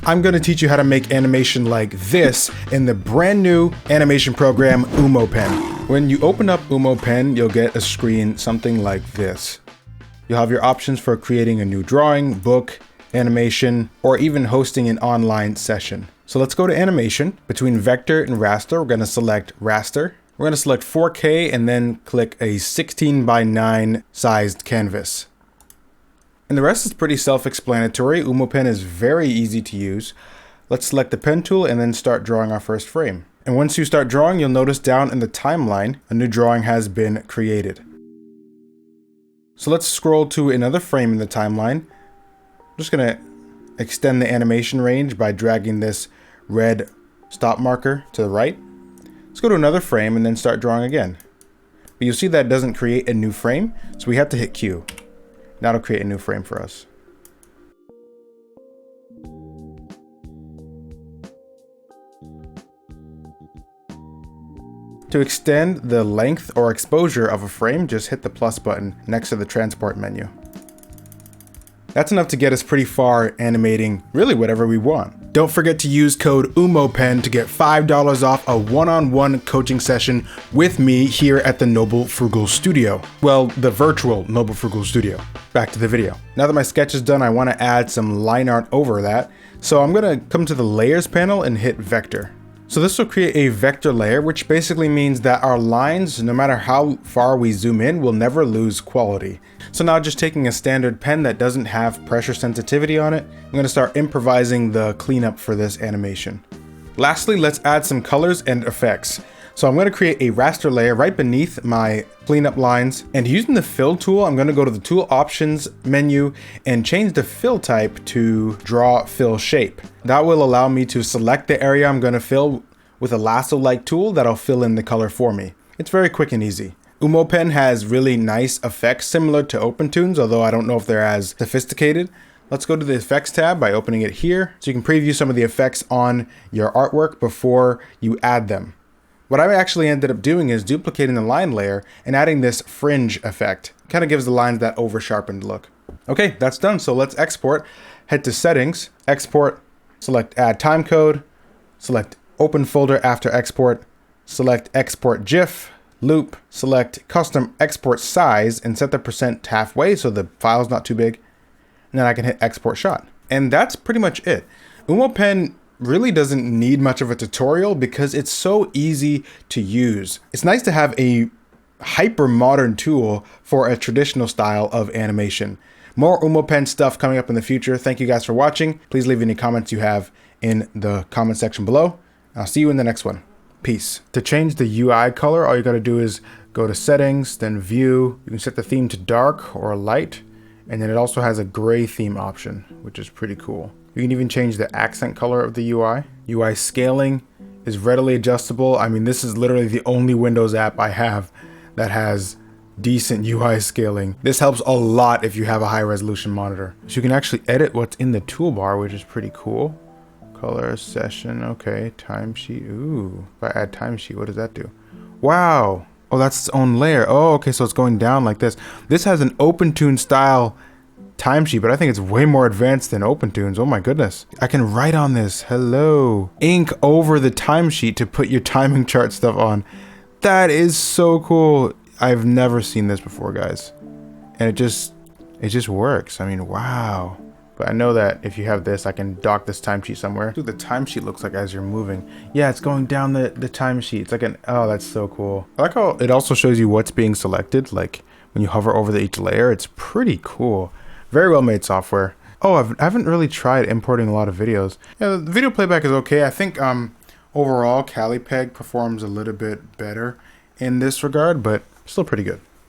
I'm going to teach you how to make animation like this in the brand new animation program Umoupen. When you open up Umoupen, you'll get a screen something like this. You'll have your options for creating a new drawing, book, animation, or even hosting an online session. So let's go to animation. Between vector and raster, we're going to select raster. We're going to select 4K and then click a 16:9 sized canvas. And the rest is pretty self-explanatory. Umoupen is very easy to use. Let's select the pen tool and then start drawing our first frame. And once you start drawing, you'll notice down in the timeline, a new drawing has been created. So let's scroll to another frame in the timeline. I'm just gonna extend the animation range by dragging this red stop marker to the right. Let's go to another frame and then start drawing again. But you'll see that it doesn't create a new frame, so we have to hit Q. That'll create a new frame for us. To extend the length or exposure of a frame, just hit the plus button next to the transport menu. That's enough to get us pretty far animating really whatever we want. Don't forget to use code Umoupen to get $5 off a one-on-one coaching session with me here at the Noble Frugal Studio. Well, the virtual Noble Frugal Studio. Back to the video. Now that my sketch is done, I want to add some line art over that. So I'm going to come to the layers panel and hit vector. So this will create a vector layer, which basically means that our lines, no matter how far we zoom in, will never lose quality. So now just taking a standard pen that doesn't have pressure sensitivity on it, I'm going to start improvising the cleanup for this animation. Lastly, let's add some colors and effects. So I'm going to create a raster layer right beneath my cleanup lines, and using the fill tool, I'm going to go to the tool options menu and change the fill type to draw fill shape. That will allow me to select the area I'm going to fill with a lasso-like tool that'll fill in the color for me. It's very quick and easy. Umoupen has really nice effects similar to OpenToon's, although I don't know if they're as sophisticated. Let's go to the effects tab by opening it here, so you can preview some of the effects on your artwork before you add them. What I actually ended up doing is duplicating the line layer and adding this fringe effect. Kind of gives the lines that over sharpened look. Okay, that's done. So let's export. Head to settings, export, select add timecode, select open folder after export, select export GIF, loop, select custom export size and set the % to halfway so the file's not too big. And then I can hit export shot. And that's pretty much it. Umoupen really doesn't need much of a tutorial because it's so easy to use. It's nice to have a hyper modern tool for a traditional style of animation. More Umoupen stuff coming up in the future. Thank you guys for watching. Please leave any comments you have in the comment section below. I'll see you in the next one. Peace. To change the UI color, all you gotta do is go to settings, then view. You can set the theme to dark or light. And then it also has a gray theme option, which is pretty cool. You can even change the accent color of the UI. UI scaling is readily adjustable. I mean, this is literally the only Windows app I have that has decent UI scaling. This helps a lot if you have a high resolution monitor. So you can actually edit what's in the toolbar, which is pretty cool. Color, session, okay, timesheet. Ooh, if I add timesheet, what does that do? Wow. Oh, that's its own layer. Oh, okay, so it's going down like this. This has an OpenToon style timesheet, but I think it's way more advanced than OpenToon's. Oh my goodness. I can write on this. Hello. Ink over the timesheet to put your timing chart stuff on. That is so cool. I've never seen this before, guys. And it just works. I mean, wow. But I know that if you have this, I can dock this timesheet somewhere. Dude, the timesheet looks like as you're moving. Yeah, it's going down the timesheet. It's like oh, that's so cool. I like how it also shows you what's being selected. Like when you hover over each layer, it's pretty cool. Very well made software. Oh, I haven't really tried importing a lot of videos. Yeah, the video playback is okay. I think overall, CaliPeg performs a little bit better in this regard, but still pretty good.